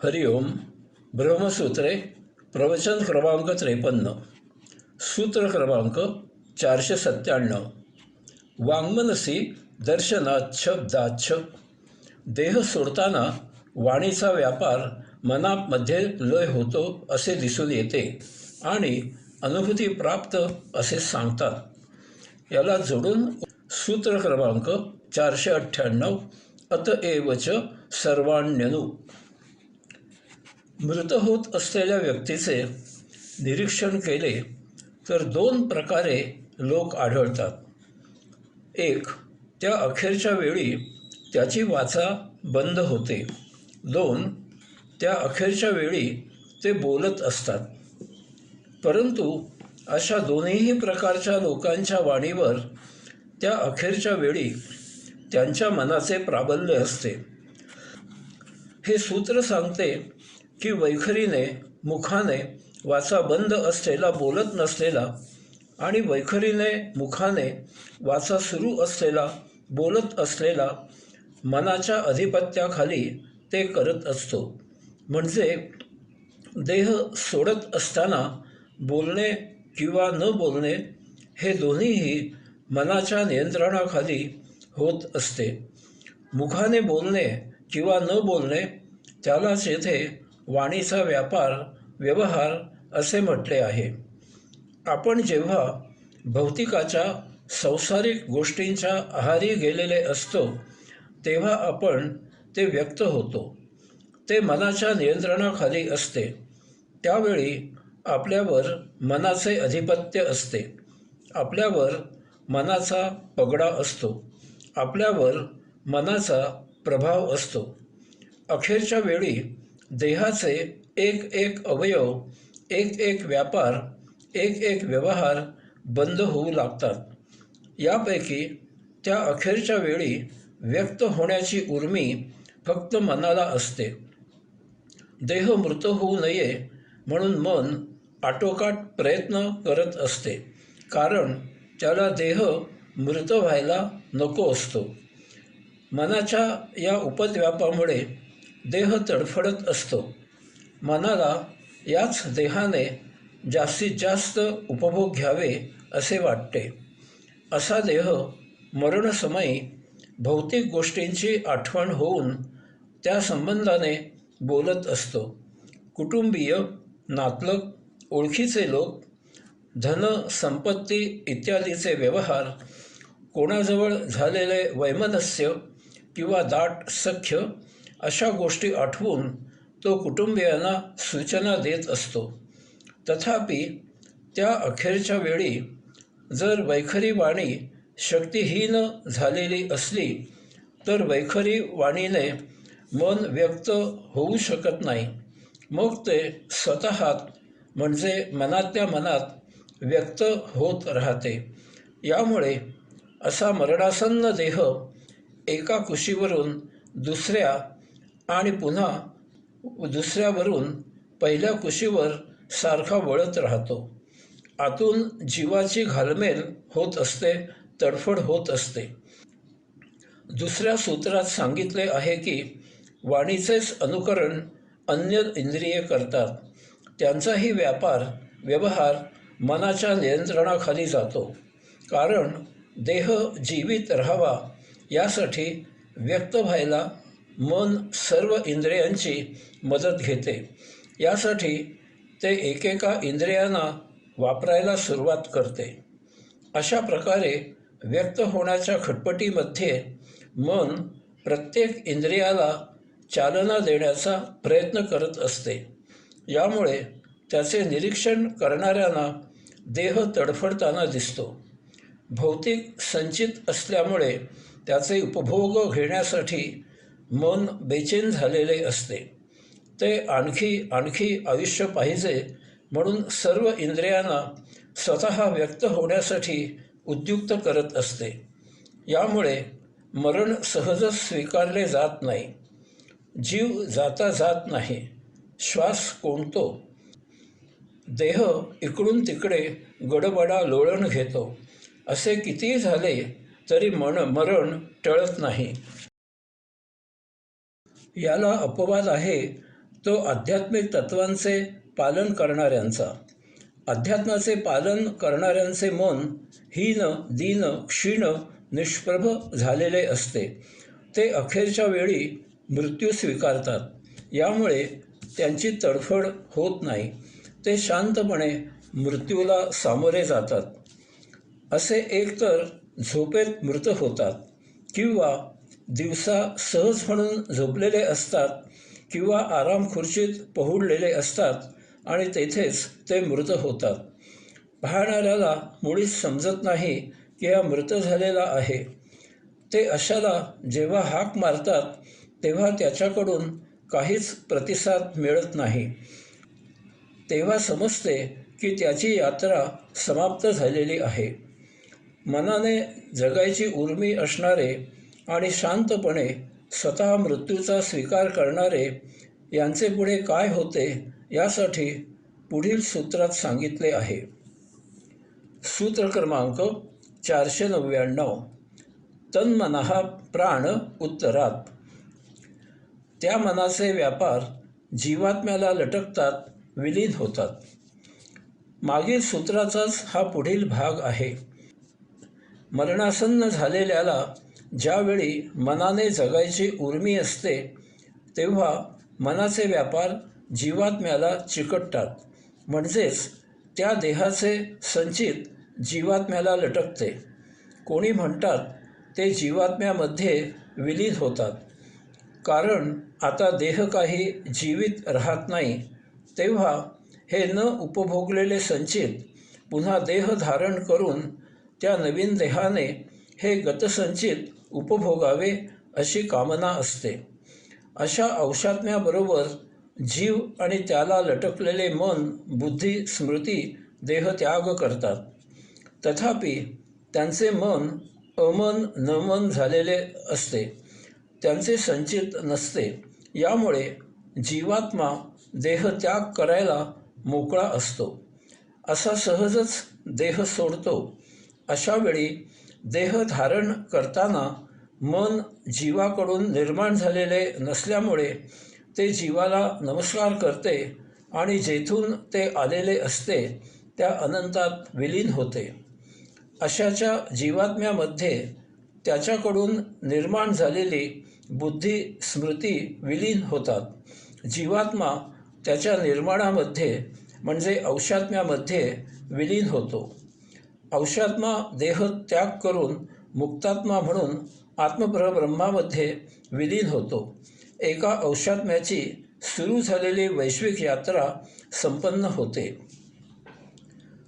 हरिओम. ब्रह्मसूत्रे प्रवचन क्रमांक 53. सूत्र क्रमांक 497. वाङ्मनसी दर्शनाच्छब्दाच्छ. देह सोडताना वाणीचा व्यापार मनामध्ये लय होतो असे दिसून येते आणि अनुभूती प्राप्त असे सांगतात. याला जोडून सूत्र क्रमांक 498. अतएवच सर्वाण्यनु. मृत होत असलेल्या व्यक्तीचे निरीक्षण केले तर दोन प्रकारे लोक आढळतात. एक, त्या अखेरच्या वेळी त्याची वाचा बंद होते. दोन, त्या अखेरच्या वेळी ते बोलत असतात. परंतु अशा दोन्हीही प्रकारच्या लोकांच्या वाणीवर त्या अखेरच्या वेळी त्यांच्या मनाचे प्राबल्य असते. हे सूत्र सांगते की वैखरीने मुखाने वाचा बंद असलेला बोलत नसलेला आणि वैखरीने मुखाने वाचा सुरू असलेला बोलत असलेला मनाच्या अधिपत्याखाली ते करत असतो. म्हणजे देह सोडत असताना बोलणे किंवा न बोलणे हे दोन्हीही मनाच्या नियंत्रणाखाली होत असते. मुखाने बोलणे किंवा न बोलणे त्यालाच येथे वाणीचा व्यापार व्यवहार असे म्हटले आहे. आपण जेव्हा भौतिकाच्या संसारिक गोष्टींच्या आहारी गेलेले असतो तेव्हा आपण ते व्यक्त होतो. ते मनाच्या नियंत्रणाखाली असते. त्यावेळी आपल्यावर मनाचे अधिपत्य असते. आपल्यावर मनाचा पगडा असतो. आपल्यावर मनाचा प्रभाव असतो. अखेरच्या वेळी देहाचे एक एक अवयव, एक एक व्यापार, एक एक व्यवहार बंद होऊ लागतात. यापैकी त्या अखेरच्या वेळी व्यक्त होण्याची उर्मी फक्त मनाला असते. देह मृत होऊ नये म्हणून मन आटोकाट प्रयत्न करत असते, कारण त्याला देह मृत व्हायला नको असतो. मनाच्या या उपद्व्यापामुळे देह तडफडत असतो. मनाला याच देहाने जास्तीत जास्त उपभोग घ्यावे असे वाटते. असा देह मरणसमयी भौतिक गोष्टींची आठवण होऊन त्या संबंधाने बोलत असतो. कुटुंबीय, नातलग, ओळखीचे लोक, धन, संपत्ती इत्यादीचे व्यवहार, कोणाजवळ झालेले वैमनस्य किंवा दाट सख्य अशा गोष्टी आठवून तो कुटुंबियांना सूचना देत असतो. तथापि त्या अखेरच्या वेळी जर वैखरी वाणी शक्तिहीन झालेली असली तर वैखरी वाणीने मन व्यक्त होऊ शकत नाही. मग ते स्वतःत म्हणजे मनातल्या मनात व्यक्त होत राहते. यामुळे असा मरणासन्न देह एका कुशीवरून दुसऱ्या आणि पुन्हा दुसऱ्यावरून पहिल्या कुशीवर सारखा वळत राहतो. आतून जीवाची घालमेल होत असते, तडफड होत असते. दुसऱ्या सूत्रात सांगितले आहे की वाणीचेच अनुकरण अन्य इंद्रिये करतात. त्यांचाही व्यापार व्यवहार मनाच्या नियंत्रणाखाली जातो. कारण देह जीवित राहावा यासाठी व्यक्त व्हायला मन सर्व इंद्रियांची मदत घेते. यासाठी ते एकेका इंद्रियांना वापरायला सुरुवात करते. अशा प्रकारे व्यक्त होण्याच्या खटपटीमध्ये मन प्रत्येक इंद्रियाला चालना देण्याचा प्रयत्न करत असते. यामुळे त्याचे निरीक्षण करणाऱ्यांना देह तडफडताना दिसतो. भौतिक संचित असल्यामुळे त्याचे उपभोग घेण्यासाठी मन बेचैन झालेले असते. ते आणखी आयुष्य पाहिजे म्हणून सर्व इंद्रियांना स्वतः व्यक्त होण्यासाठी उद्युक्त करत असते. यामुळे मरण सहजच स्वीकारले जात नाही. जीव जाता जात नाही. श्वास कोंडतो. देह इकडून तिकडे गडबडा लोळण घेतो. असे कितीही झाले तरी मरण टळत नाही. याला अपवाद आहे तो आध्यात्मिक तत्वांचे पालन करणाऱ्यांचा. अध्यात्माचे पालन करणाऱ्यांचे मन हीन, दीन, क्षीण, निष्प्रभ झालेले असते. ते अखेरच्या वेळी मृत्यू स्वीकारतात. यामुळे त्यांची तडफड होत नाही. ते शांतपणे मृत्यूला सामोरे जातात. असे एकतर झोपेत मृत होतात किंवा दिवसा सहज म्हणून झोपलेले असतात किंवा आराम खुर्चीत पहुडलेले असतात आणि तेथेच ते मृत होतात. पाहणाऱ्याला मुळीच समजत नाही की हा मृत झालेला आहे. ते अशाला जेव्हा हाक मारतात तेव्हा त्याच्याकडून काहीच प्रतिसाद मिळत नाही. तेव्हा समजते की त्याची यात्रा समाप्त झालेली आहे. मनाने जगायची उर्मी असणारे आणि शांतपणे स्वतः मृत्यूचा स्वीकार करणारे यांचे पुढे काय होते यासाठी पुढील सूत्रात सांगितले आहे. सूत्र क्रमांक 499. तन्मनः प्राण उत्तरात. त्या मनाचे व्यापार जीवात्म्याला लटकतात, विलीन होतात. मागील सूत्राचाच हा पुढील भाग आहे. मरणासन्न झालेल्याला ज्यावेळी मनाने जगायची उर्मी असते तेव्हा मनाचे व्यापार जीवात्म्याला चिकटतात, म्हणजेच त्या देहाचे संचित जीवात्म्याला लटकते. कोणी म्हणतात ते जीवात्म्यामध्ये विलीन होतात. कारण आता देह काही जीवित राहत नाही. तेव्हा हे न उपभोगलेले संचित पुन्हा देह धारण करून त्या नवीन देहाने हे गतसंचित उपभोगावे अशी कामना असते. अशा औषात्म्याबरोबर जीव आणि त्याला लटकलेले मन, बुद्धी, स्मृती देहत्याग करतात. तथापि त्यांचे मन अमन नमन झालेले असते, त्यांचे संचित नसते. यामुळे जीवात्मा देहत्याग करायला मोकळा असतो. असा सहजच देह सोडतो. अशा वेळी देह धारण करताना मन जीवाकडून निर्माण झालेले नसल्यामुळे ते जीवाला नमस्कार करते आणि जेथून ते आलेले असते त्या अनंतात विलीन होते. अशाच्या जीवात्म्यामध्ये त्याच्याकडून निर्माण झालेली बुद्धी, स्मृती विलीन होतात. जीवात्मा त्याच्या निर्माणामध्ये म्हणजे औषात्म्यामध्ये विलीन होतो. औषात्मा देह त्याग करून मुक्तात्मा म्हणून आत्मपरब्रह्मामध्ये विलीन होतो. एका औषात्म्याची सुरू झालेली वैश्विक यात्रा संपन्न होते.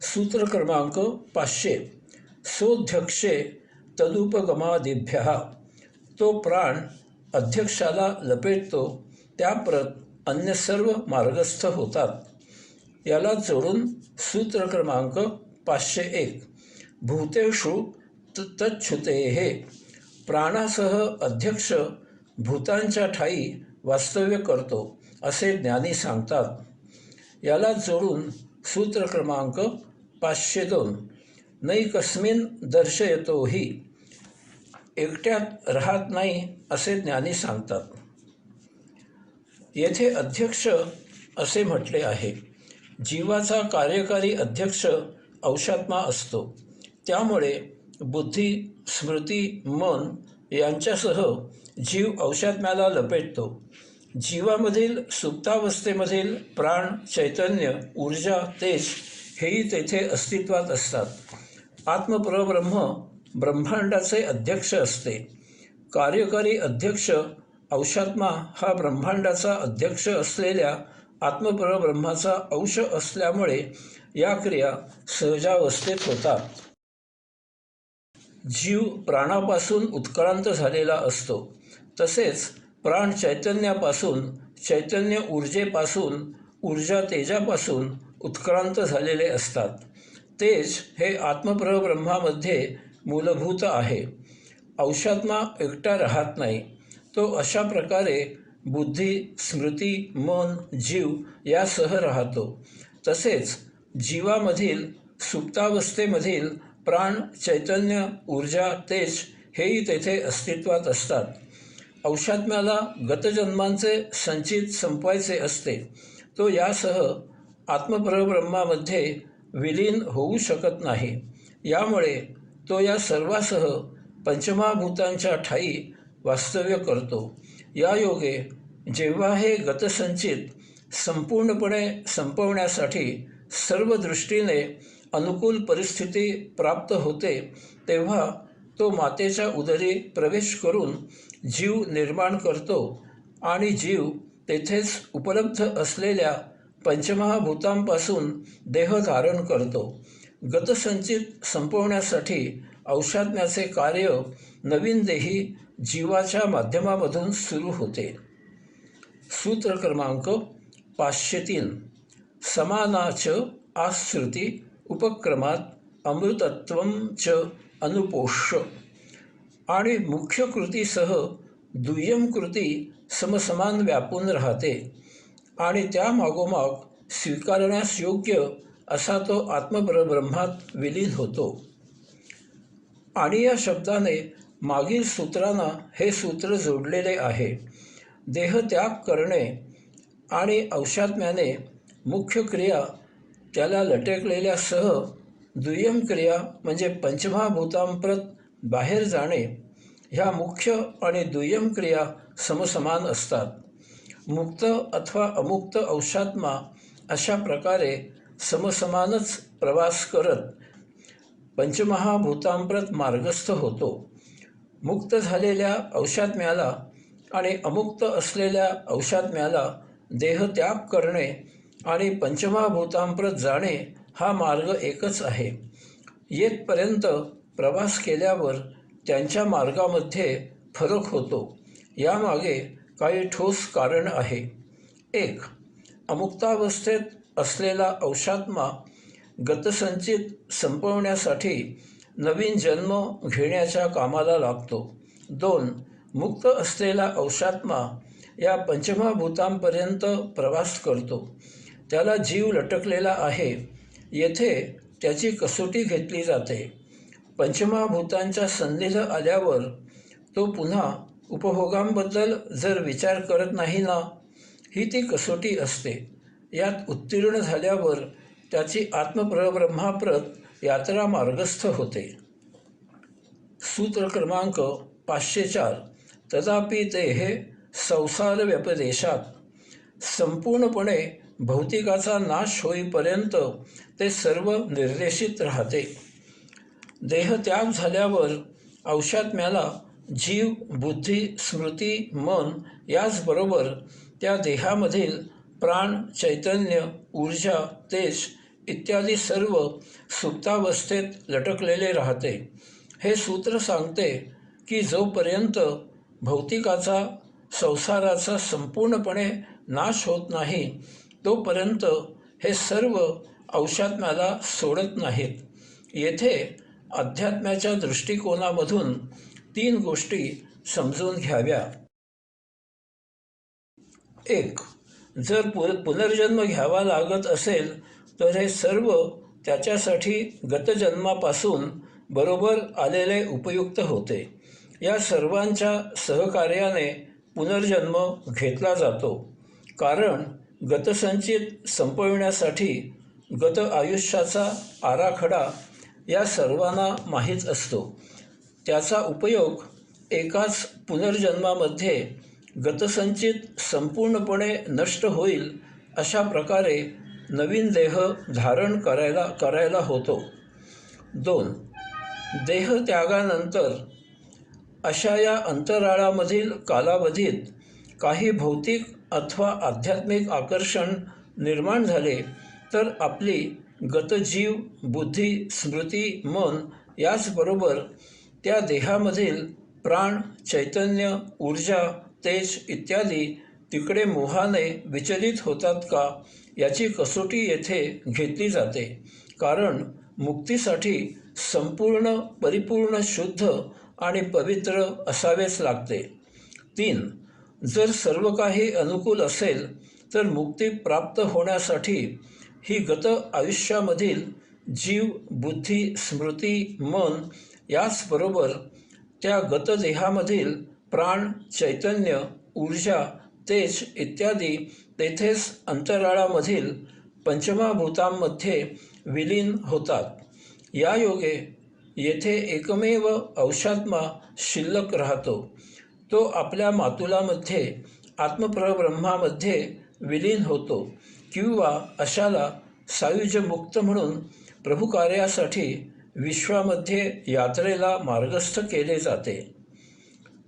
सूत्र क्रमांक 500. सोऽध्यक्षे तदुपगमादिभ्यः. तो प्राण अध्यक्षाला लपेटतो, त्याप्रत अन्य सर्व मार्गस्थ होतात. याला जोडून सूत्र क्रमांक 501. भूतेषु तच्छ्रुतेः. प्राणासह अध्यक्ष भूतांच्या ठायी वास्तव्य करतो असे ज्ञानी सांगतात. याला जोडून सूत्र क्रमांक 502. नैकस्मिन् दर्शयतो हि. एकट्यात राहत नाही असे ज्ञानी सांगतात. येथे अध्यक्ष असे म्हटले आहे. जीवाचा कार्यकारी अध्यक्ष औषात्मा असतो. त्यामुळे बुद्धी, स्मृती, मन यांच्यासह जीव औषात्म्याला लपेटतो. जीवामधील सुप्तावस्थेमधील प्राण, चैतन्य, ऊर्जा, तेज हेही तेथे अस्तित्वात असतात. आत्मपरब्रह्म ब्रह्मांडाचे अध्यक्ष असते. कार्यकारी अध्यक्ष औषात्मा हा ब्रह्मांडाचा अध्यक्ष असलेल्या आत्मपरब्रह्माचा अंश असल्यामुळे या क्रिया सहजावस्थेत होतात. जीव प्राणापासून उत्क्रांत झालेला असतो. तसेच प्राण चैतन्यापासून, चैतन्य ऊर्जेपासून, ऊर्जा तेजापासून उत्क्रांत झालेले असतात. तेज हे आत्मपरब्रह्मामध्ये मूलभूत आहे. औषात्मा एकटा राहत नाही. तो अशा प्रकारे बुद्धी, स्मृती, मन, जीव यासह राहतो. तसेच जीवामधील सुप्तावस्थेमधील प्राण, चैतन्य, ऊर्जा, तेज हेही तेथे अस्तित्वात असतात. औषात्म्याला गतजन्मांचे संचित संपवायचे असते, तो यासह आत्मपरब्रह्मामध्ये विलीन होऊ शकत नाही. यामुळे तो या सर्वासह पंचमहाभूतांच्या ठायी वास्तव्य करतो. या योगे जेव्हा हे गतसंचित संपूर्णपणे संपवण्यासाठी सर्व दृष्टीने अनुकूल परिस्थिती प्राप्त होते, तेव्हा तो मातेच्या उदरी प्रवेश करून जीव निर्माण करतो आणि जीव तेथेच उपलब्ध असलेल्या पंचमहाभूतांपासून देह धारण करतो. गतसंचित संपवण्यासाठी औषात्म्याचे कार्य नवीन देही जीवाच्या माध्यमामधून सुरू होते. सूत्र क्रमांक 503. समानाच आश्रुती उपक्रमात अमृतत्वं च अनुपोष्य. आणि मुख्य कृतीसह दुय्यम कृती समसमान व्यापून राहते आणि त्या मागोमाग स्वीकारण्यास योग्य असा तो आत्मपरब्रह्मात विलीन होतो. आणि या शब्दाने मागील सूत्रांना हे सूत्र जोडलेले आहे. देहत्याग करणे आणि औषात्म्याने मुख्य क्रिया त्याला लटकलेल्या सह दुय्यम क्रिया म्हणजे पंचमहाभूतांप्रत बाहेर जाणे, ह्या मुख्य आणि दुय्यम क्रिया समसमान असतात. मुक्त अथवा अमुक्त औषात्मा अशा प्रकारे समसमानच प्रवास करत पंचमहाभूतांप्रत मार्गस्थ होतो. मुक्त झालेल्या औषात्म्याला आणि अमुक्त असलेल्या औषात्म्याला देहत्याग करणे आणि पंचमहाभूतांप्रत जाणे हा मार्ग एकच आहे. येथपर्यंत प्रवास केल्यावर त्यांच्या मार्गामध्ये फरक होतो. यामागे काही ठोस कारण आहे. 1. अमुक्तावस्थेत असलेला औषात्मा गतसंचित संपवण्यासाठी नवीन जन्म घेण्याच्या कामाला लागतो. 2. मुक्त असलेला औषात्मा या पंचमहाभूतांपर्यंत प्रवास करतो. त्याला जीव लटकलेला आहे. येथे त्याची कसोटी घेतली जाते. पंचमहाभूतांच्या सन्निध आल्यावर तो पुन्हा उपभोगांबद्दल जर विचार करत नाही ना, ही ती कसोटी असते. यात उत्तीर्ण झाल्यावर त्याची आत्मपरब्रह्माप्रत यात्रा मार्गस्थ होते. सूत्र क्रमांक 504. तथापि ते हे संसार व्यपदेशात संपूर्णपणे भौतिकाचा नाश होईपर्यंत ते सर्व निर्देशित राहते. देहत्याग झाल्यावर औषात्म्याला जीव, बुद्धी, स्मृती, मन याचबरोबर त्या देहामधील प्राण, चैतन्य, ऊर्जा, तेज इत्यादी सर्व सुप्तावस्थेत लटकलेले राहते. हे सूत्र सांगते की जोपर्यंत भौतिकाचा, संसाराचा संपूर्णपणे नाश होत नाही, तोपर्यंत हे सर्व औषात्म्याला सोडत नाहीत. येथे अध्यात्म्याच्या दृष्टिकोनामधून 3 गोष्टी समजून घ्याव्या. 1. जर पुनर्जन्म घ्यावा लागत असेल तर हे सर्व त्याच्यासाठी गतजन्मापासून बरोबर आलेले उपयुक्त होते. या सर्वांच्या सहकार्याने पुनर्जन्म घेतला जातो. कारण गतसंचित संपविण्यासाठी गत आयुष्याचा आराखडा या सर्वांना माहीत असतो. त्याचा उपयोग एकाच पुनर्जन्मामध्ये गतसंचित संपूर्णपणे नष्ट होईल अशा प्रकारे नवीन देह धारण करायला होतो. 2. देहत्यागानंतर अशा या अंतराळामधील कालावधीत काही भौतिक अथवा आध्यात्मिक आकर्षण निर्माण झाले तर आपली गतजीव, बुद्धी, स्मृती, मन याचबरोबर त्या देहामधील प्राण, चैतन्य, ऊर्जा, तेज इत्यादी तिकडे मोहाने विचलित होतात का याची कसोटी येथे घेतली जाते. कारण मुक्तीसाठी संपूर्ण, परिपूर्ण, शुद्ध आणि पवित्र असावेच लागते. 3. जर सर्व काही अनुकूल असेल तर मुक्ती प्राप्त होण्यासाठी ही गत आयुष्यामधील जीव, बुद्धी, स्मृती, मन याचबरोबर त्या गतदेहामधील प्राण, चैतन्य, ऊर्जा, तेज इत्यादी तेथेच अंतराळामधील पंचमभूतांमध्ये विलीन होतात. या योगे येथे एकमेव अंशात्मा शिल्लक राहतो. तो आपल्या मातुलामध्ये आत्मपरब्रह्मामध्ये विलीन होतो किंवा अशाला सायुज्यमुक्त म्हणून प्रभुकार्यासाठी विश्वामध्ये यात्रेला मार्गस्थ केले जाते.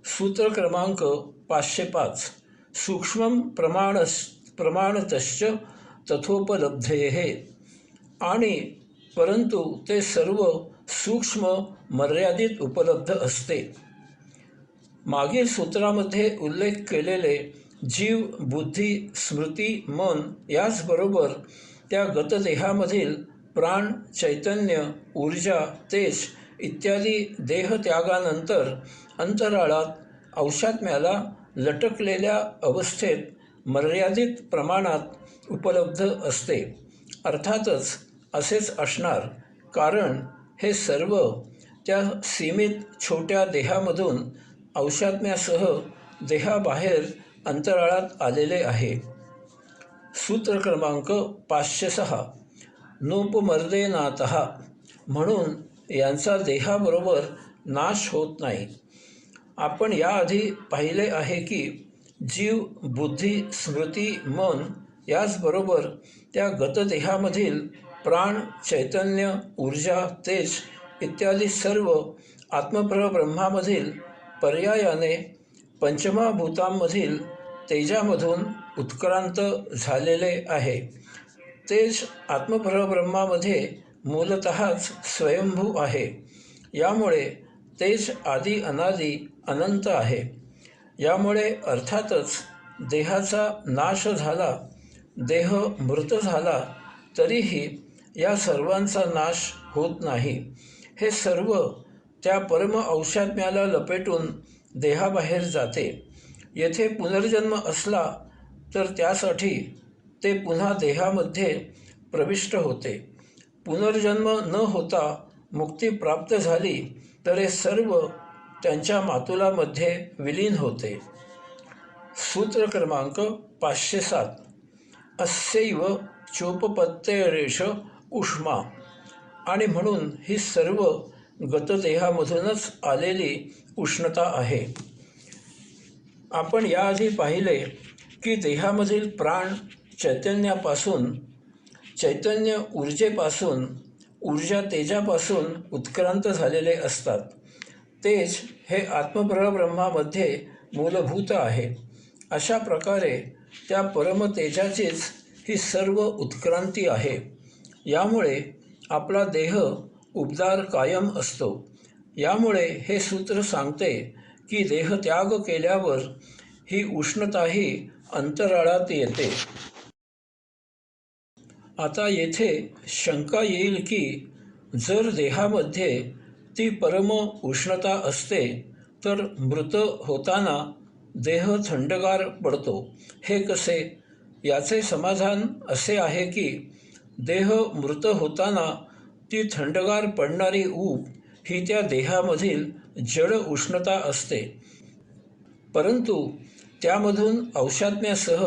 सूत्र क्रमांक 505. सूक्ष्मं प्रमाणतश्च तथोपलब्धेः. आणि परंतु ते सर्व सूक्ष्म मर्यादित उपलब्ध असते. मागील सूत्रामध्ये उल्लेख केलेले जीव, बुद्धी, स्मृती, मन याचबरोबर त्या गतदेहामधील प्राण, चैतन्य, ऊर्जा, तेज इत्यादी देहत्यागानंतर अंतराळात अंशात्म्याला लटकलेल्या अवस्थेत मर्यादित प्रमाणात उपलब्ध असते. अर्थातच असेच असणार, कारण हे सर्व त्या सीमित छोट्या देहामधून अंशात्म्यासह देहाबाहेर अंतराळात आलेले आहे. सूत्र क्रमांक 506. नोपमर्देनातः. म्हणून यांचा देहाबरोबर नाश होत नाही. आपण याआधी पाहिले आहे की जीव, बुद्धी, स्मृती, मन याचबरोबर त्या गतदेहामधील प्राण, चैतन्य, ऊर्जा, तेज इत्यादी सर्व आत्मपरब्रह्मामधील पर्यायाने पंचमभूतांमधील तेजामधून उत्क्रांत झालेले आहे. तेज आत्मपरब्रह्मामध्ये मूलतःच स्वयंभू आहे. यामुळे तेज आदी अनादी अनंत आहे. यामुळे अर्थातच देहाचा नाश झाला, देह मृत झाला तरीही या सर्वांचा नाश होत नाही. हे सर्व त्या परम अंशात्म्याला लपेटून देहाबाहेर जाते. येथे पुनर्जन्म असला तर त्यासाठी ते पुन्हा देहामध्ये प्रविष्ट होते. पुनर्जन्म न होता मुक्ती प्राप्त झाली तर हे सर्व त्यांच्या मातुलामध्ये विलीन होते. सूत्र क्रमांक 507. अस्यैव चोपपत्तेरेष ऊष्मा. आणि म्हणून ही सर्व गतदेहामधूनच आलेली उष्णता आहे. आपण याआधी पाहिले की देहामधील प्राण चैतन्यापासून, चैतन्य ऊर्जेपासून, ऊर्जा तेजापासून उत्क्रांत झालेले असतात. तेज हे आत्मपरब्रह्मामध्ये मूलभूत आहे. अशा प्रकारे त्या परमतेजाचीच ही सर्व उत्क्रांती आहे. यामुळे आपला देह उबदार कायम असतो. यामुळे हे सूत्र सांगते की देहत्याग केल्यावर ही उष्णताही अंतराळात येते. आता येथे शंका येईल की जर देहामध्ये ती परम उष्णता असते तर मृत होताना देह थंडगार पडतो, हे कसे? याचे समाधान असे आहे की देह मृत होताना ती थंडगार पडणारी ऊब ही त्या देहामधील जड उष्णता असते. परंतु त्यामधून अंशात्म्यासह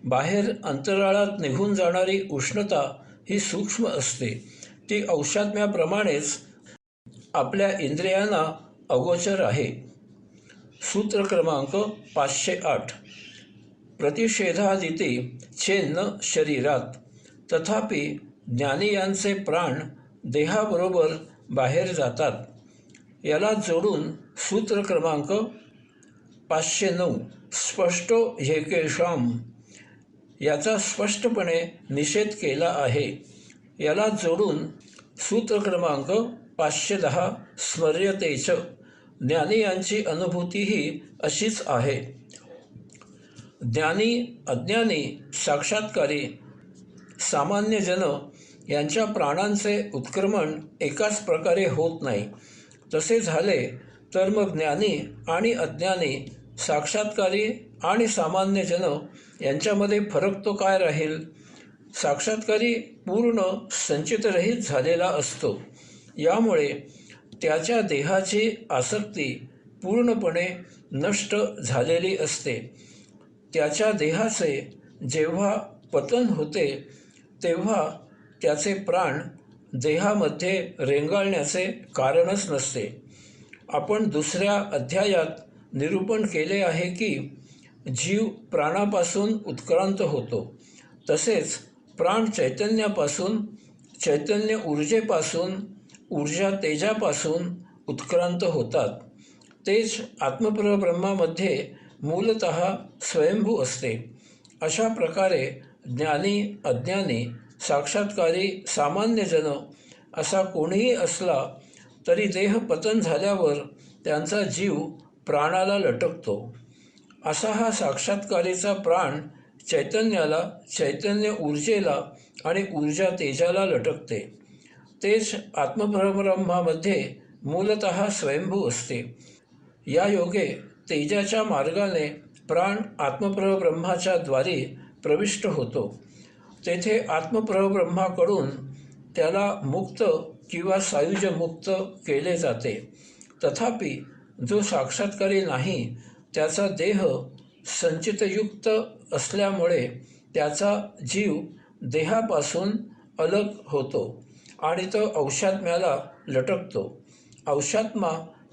बाहेर अंतराळात निघून जाणारी उष्णता ही सूक्ष्म असते. ती अंशात्म्याप्रमाणेच आपल्या इंद्रियांना अगोचर आहे. सूत्र क्रमांक 508. प्रतिषेधादिती चेन्न शरीरात. तथापि ज्ञानीयांचे प्राण देहाबरोबर बाहेर जातात. याला जोडून सूत्र क्रमांक 509. स्पष्टो ह्येकेषाम्. याचा स्पष्टपणे निषेध केला आहे. याला जोडून सूत्र क्रमांक 510. स्मर्यतेच. ज्ञानी अनुभूतीही अशीच आहे. ज्ञानी, अज्ञानी, साक्षात्कारी, सामान्य जन यांच्या प्राणांचे उत्क्रमण एकाच प्रकारे होत नाही. तसे झाले तर मग ज्ञानी आणि अज्ञानी, साक्षात्कारी आणि सामान्य जन यांच्यामध्ये फरक तो काय राहील? साक्षात्कारी पूर्ण संचितरहित झालेला असतो. यामुळे त्याच्या देहाची आसक्ती पूर्णपणे नष्ट झालेली असते. त्याच्या देहाचे जेव्हा पतन होते तेव्हा त्याचे प्राण देहामध्ये रेंगाळण्याचे कारणच नसते. आपण दुसऱ्या अध्यायात निरूपण केले आहे की जीव प्राणापासून उत्क्रांत होतो, तसेच प्राण चैतन्यापासून, चैतन्य ऊर्जेपासून, ऊर्जा तेजापासून उत्क्रांत होतात. तेच आत्मपरब्रह्मामध्ये मूलतः स्वयंभू असते. अशा प्रकारे ज्ञानी, अज्ञानी, साक्षात्कारी, सामान्यजन असा कोणीही असला तरी देह पतन झाल्यावर त्यांचा जीव प्राणाला लटकतो. असा हा साक्षात्कारीचा प्राण चैतन्याला, चैतन्य ऊर्जेला आणि ऊर्जा तेजाला लटकते. तेच आत्मपरब्रह्मामध्ये मूलतः स्वयंभू असते. या योगे तेजाच्या मार्गाने प्राण आत्मपरब्रह्माच्या द्वारी प्रविष्ट होतो. तेथे आत्मपरब्रह्माकडून त्याला मुक्त किंवा सायुज्यमुक्त केले जाते. तथापि जो साक्षात्कारी नाही त्याचा देह संचितयुक्त असल्यामुळे त्याचा जीव देहापासून अलग होतो आणि तो अवशात्म्याला लटकतो. अवशात्मा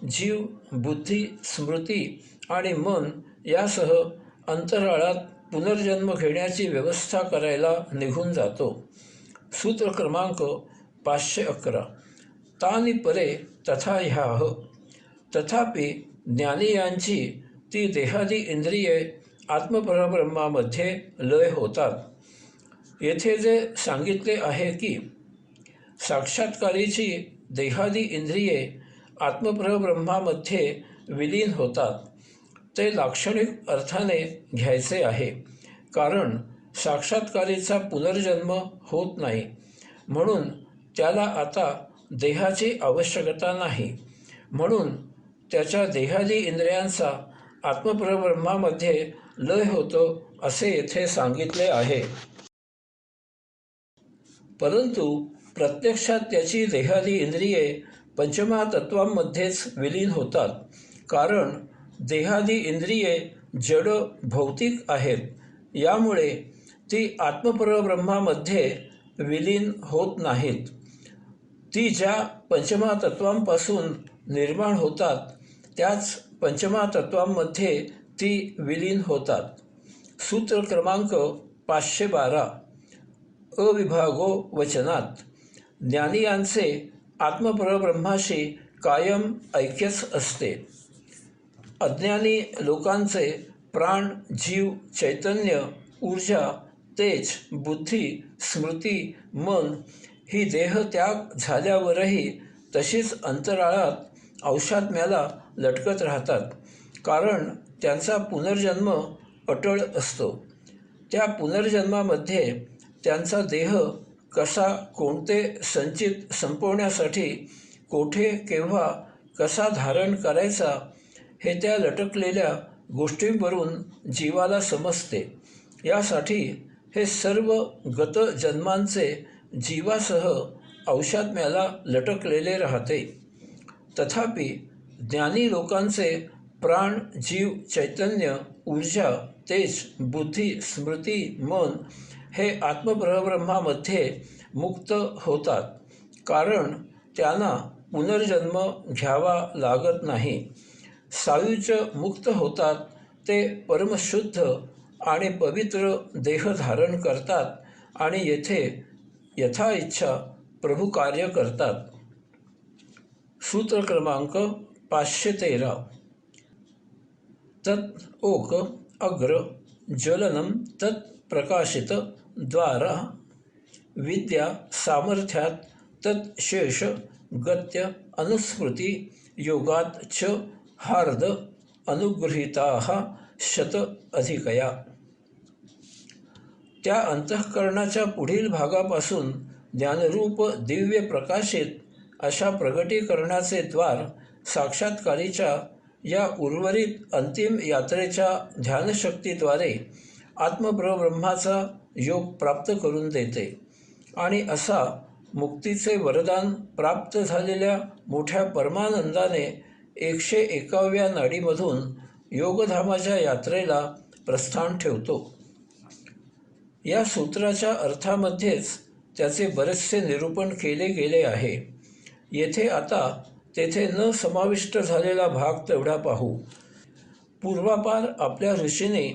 जीव, बुद्धी, स्मृती आणि मन यासह अंतराळात पुनर्जन्म घेण्याची व्यवस्था करायला निघून जातो. सूत्र क्रमांक 511. तानि परे तथा ह्याह. तथापि ज्ञानीयांची ती देहादी इंद्रिये आत्मपरब्रह्मामध्ये लय होतात. येथे जे सांगितले आहे की साक्षात्कारीची देहादी इंद्रिये आत्मपरब्रह्मामध्ये विलीन होतात, ते लाक्षणिक अर्थाने घ्यायचे आहे. कारण साक्षात्कारीचा पुनर्जन्म होत नाही, म्हणून त्याला आता देहाची आवश्यकता नाही. म्हणून त्याच्या देहादी इंद्रियांचा आत्मपरब्रह्मामध्ये लय होतो असे येथे सांगितले आहे. परंतु प्रत्यक्षात त्याची देहादी इंद्रिये पंचमहातत्वांमध्येच विलीन होतात. कारण देहादी इंद्रिये जड, भौतिक आहेत. यामुळे ती आत्मपरब्रह्मामध्ये विलीन होत नाहीत. ती ज्या पंचमहातत्वांपासून निर्माण होतात त्याच पंचमहातत्वांमध्ये ती विलीन होतात. सूत्र क्रमांक 512. अविभागो वचनात. ज्ञानीयांचे आत्मपरब्रह्माशी कायम ऐक्यच असते. अज्ञानी लोकांचे प्राण, जीव, चैतन्य, ऊर्जा, तेज, बुद्धी, स्मृती, मन ही देहत्याग झाल्यावरही तशीच अंतराळात अवशात्म्याला लटकत राहतात. कारण त्यांचा पुनर्जन्म अटळ असतो. त्या पुनर्जन्मामध्ये त्यांचा देह कसा, कोणते संचित संपवण्यासाठी कोठे, केव्हा, कसा धारण करायचा हे त्या लटकलेल्या गोष्टींवरून जीवाला समजते. यासाठी हे सर्व गत जन्मांचे जीवासह अवशात्म्याला लटकलेले राहते. तथापि ज्ञानी लोकांचे प्राण, जीव, चैतन्य, ऊर्जा, तेज, बुद्धी, स्मृती, मन हे आत्मपरब्रह्मामध्ये मुक्त होतात. कारण त्यांना पुनर्जन्म घ्यावा लागत नाही. सायुज्य मुक्त होतात. ते परमशुद्ध आणि पवित्र देह धारण करतात आणि येथे यथाइच्छा प्रभू कार्य करतात. सूत्र क्रमांक 513. तत् ओक अग्र ज्वलनम तत् प्रकाशित द्वारा विद्या सामर्थ्यात तत् शेष गत्य अनुस्मृती योगात च हार्द अनुगृहीताः शत अधिकया. त्या अंतःकरणाच्या पुढील भागापासून ज्ञानरूप दिव्य प्रकाशित अशा प्रगटीकरणाचे द्वार साक्षात्कारीच्या या उर्वरित अंतिम यात्रेच्या ध्यानशक्तीद्वारे आत्मपरब्रह्माचा योग प्राप्त करून देते. आणि असा मुक्तीचे वरदान प्राप्त झालेल्या मोठ्या परमानंदाने 101व्या नाडीमधून योगधामाच्या यात्रेला प्रस्थान ठेवतो. या सूत्राच्या अर्थामध्येच त्याचे बरेचसे निरूपण केले गेले आहे. येथे आता तेथे न समाविष्ट झालेला भाग तेवढा पाहू. पूर्वापार आपल्या ऋषीने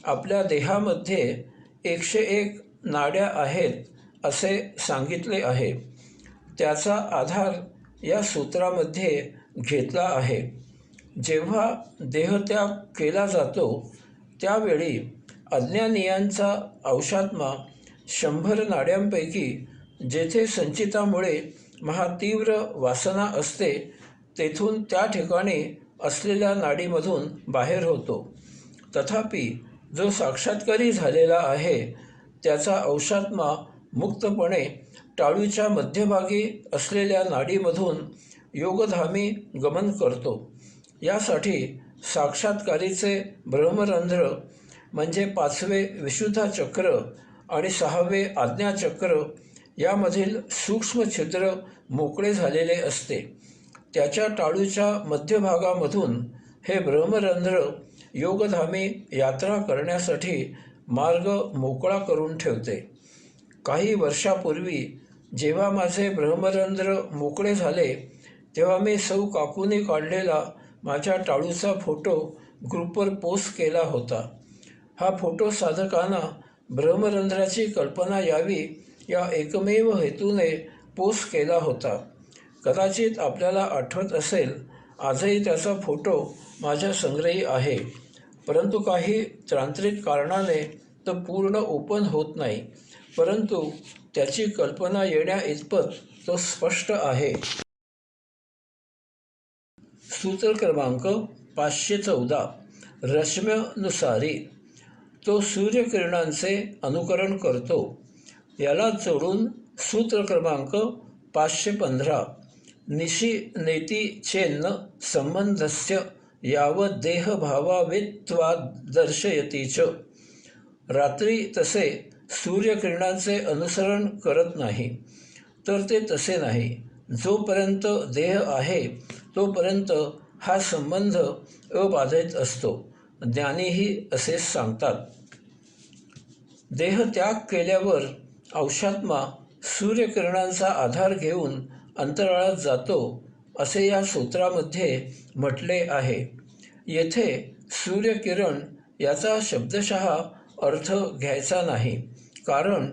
आपल्या देहामध्ये 101 नाड्या आहेत असे सांगितले आहे. त्याचा आधार या सूत्रामध्ये घेतला आहे. जेव्हा देहत्याग केला जातो त्यावेळी अज्ञानीयांचा अंशात्मा 100 नाड्यांपैकी जेथे संचितामुळे महातीव्र वासना असते तेथून त्या ठिकाणी असलेल्या नाडीमधून बाहेर होतो. तथापि जो साक्षात्कारी झालेला आहे त्याचा अंशात्मा मुक्तपणे टाळूच्या मध्यभागी असलेल्या नाडीमधून योगधामी गमन करतो. यासाठी साक्षात्कारीचे ब्रह्मरंध्र म्हणजे 5वे विशुद्धा चक्र आणि 6वे आज्ञाचक्र यामधील सूक्ष्म छिद्र मोकळे झालेले असते. त्याच्या टाळूच्या मध्यभागामधून हे ब्रह्मरंध्र योगधामी यात्रा करण्यासाठी मार्ग मोकळा करून ठेवते. काही वर्षापूर्वी जेव्हा माझे ब्रह्मरंध्र मोकळे झाले तेव्हा मी सौ काकूने काढलेला माझ्या टाळूचा फोटो ग्रुपवर पोस्ट केला होता. हा फोटो साधकांना ब्रह्मरंध्राची कल्पना यावी या एकमेव हेतूने पोस्ट केला होता. कदाचित आपल्याला आठवत असेल, आजही त्याचा फोटो माझ्या संग्रही आहे, परंतु काही तांत्रिक कारणाने तो पूर्ण ओपन होत नाही. परंतु त्याची कल्पना येण्या इतपत तो स्पष्ट आहे. सूत्र क्रमांक 514 रश्म्यनुसारी. तो सूर्यकिरणांचे अनुकरण करतो. याला जोडून सूत्र क्रमांक 515 निशी नेती चेन्न संबंधस्य यावत देहभावावित्वाद दर्शयती च. रात्री तसे सूर्यकिरणांचे अनुसरण करत नाही, तर ते तसे नाही. जोपर्यंत देह आहे तोपर्यंत हा संबंध अबाधित असतो. ज्ञानीही असेच सांगतात. देहत्याग केल्यावर अंशात्मा सूर्यकिरणांचा आधार घेऊन अंतराळात जातो असे या सूत्रामध्ये म्हटले आहे. येथे सूर्यकिरण याचा शब्दशः अर्थ घ्यायचा नाही, कारण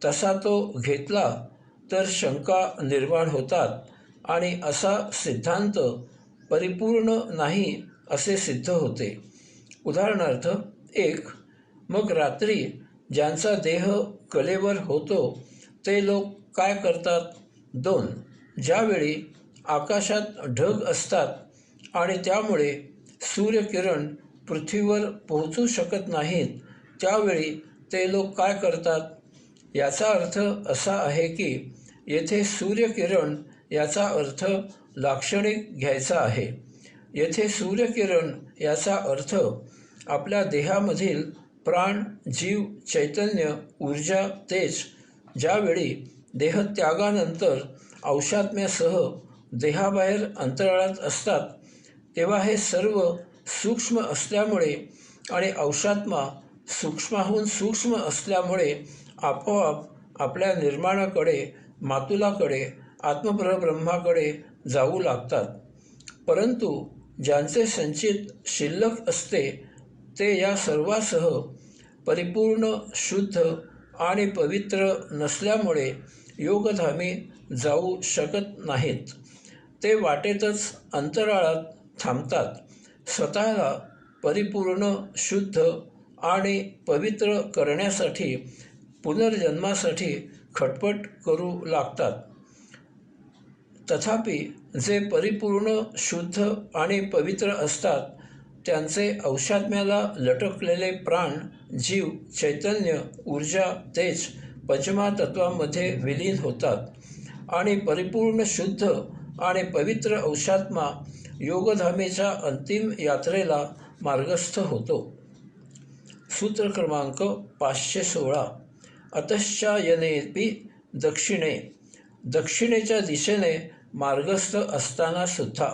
तसा तो घेतला तर शंका निर्माण होतात आणि असा सिद्धांत परिपूर्ण नाही असे सिद्ध होते. उदाहरणार्थ 1. मग रात्री ज्यांचा देह कलेवर होतो ते लोक काय करतात? 2. ज्यावेळी आकाशात ढग असतात आणि त्यामुळे सूर्यकिरण पृथ्वीवर पोहोचू शकत नाहीत त्यावेळी ते लोक काय करतात? याचा अर्थ असा आहे की येथे सूर्यकिरण याचा अर्थ लाक्षणिक घ्यायचा आहे. येथे सूर्यकिरण याचा अर्थ आपल्या देहामधील प्राण, जीव, चैतन्य, ऊर्जा, तेज ज्यावेळी देहत्यागानंतर अंशात्म्यासह देहाबाहेर अंतराळात असतात तेव्हा हे सर्व सूक्ष्म असल्यामुळे आणि अंशात्मा सूक्ष्माहून सूक्ष्म असल्यामुळे आपोआप आपल्या निर्माणाकडे, मातुलाकडे, आत्मपरब्रह्माकडे जाऊ लागतात. परंतु ज्यांचे संचित शिल्लक असते ते या सर्वासह परिपूर्ण, शुद्ध आणि पवित्र नसल्यामुळे योगधामी जाऊ शकत नाहीत. ते वाटेतच अंतराळात थांबतात. स्वतःला परिपूर्ण, शुद्ध आणि पवित्र करण्यासाठी पुनर्जन्मासाठी खटपट करू लागतात. तथापि जे परिपूर्ण, शुद्ध आणि पवित्र असतात त्यांचे अंशात्म्याला लटकलेले प्राण, जीव, चैतन्य, ऊर्जा, तेज पंचमहातत्वामध्ये विलीन होतात आणि परिपूर्ण, शुद्ध आणि पवित्र अंशात्मा योगधामेच्या अंतिम यात्रेला मार्गस्थ होतो. सूत्र क्रमांक 516 अतश्चायनेपि दक्षिणे. दक्षिणेच्या दिशेने मार्गस्थ असताना सुद्धा.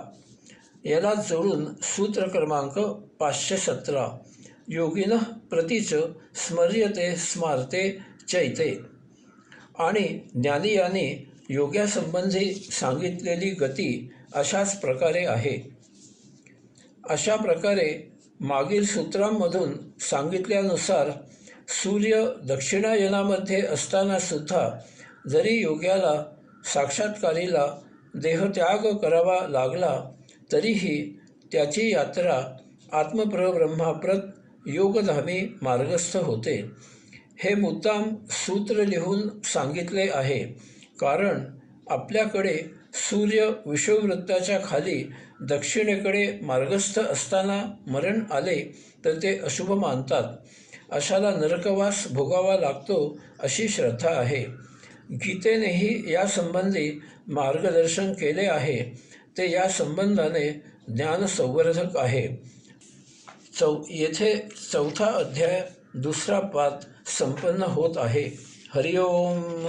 याला जोडून सूत्र क्रमांक 517 योगिनः प्रतीच स्मर्यते स्मारते चैते. आणि ज्ञानी यांनी योग्यासंबंधी सांगितलेली गती अशाच प्रकारे आहे. अशा प्रकारे मागील सूत्रांमधून सांगितल्यानुसार सूर्य दक्षिणायनामध्ये असताना सुद्धा जरी योग्याला साक्षात्कारीला देहत्याग करावा लागला तरीही त्याची यात्रा आत्मप्रब्रह्माप्रत योगधामी मार्गस्थ होते. हे मुद्दाम सूत्र लिहून सांगितले आहे, कारण आपल्याकडे सूर्य विषुववृत्ताच्या खाली दक्षिणेकडे मार्गस्थ असताना मरण आले तर ते अशुभ मानतात. अशाला नरकवास भोगावा लागतो अशी श्रद्धा आहे. गीतेनेही यासंबंधी मार्गदर्शन केले आहे. ते या संबंधाने ज्ञानसंवर्धक आहे. येथे 4था अध्याय 2रा पाद संपन्न होत आहे. हरिओम.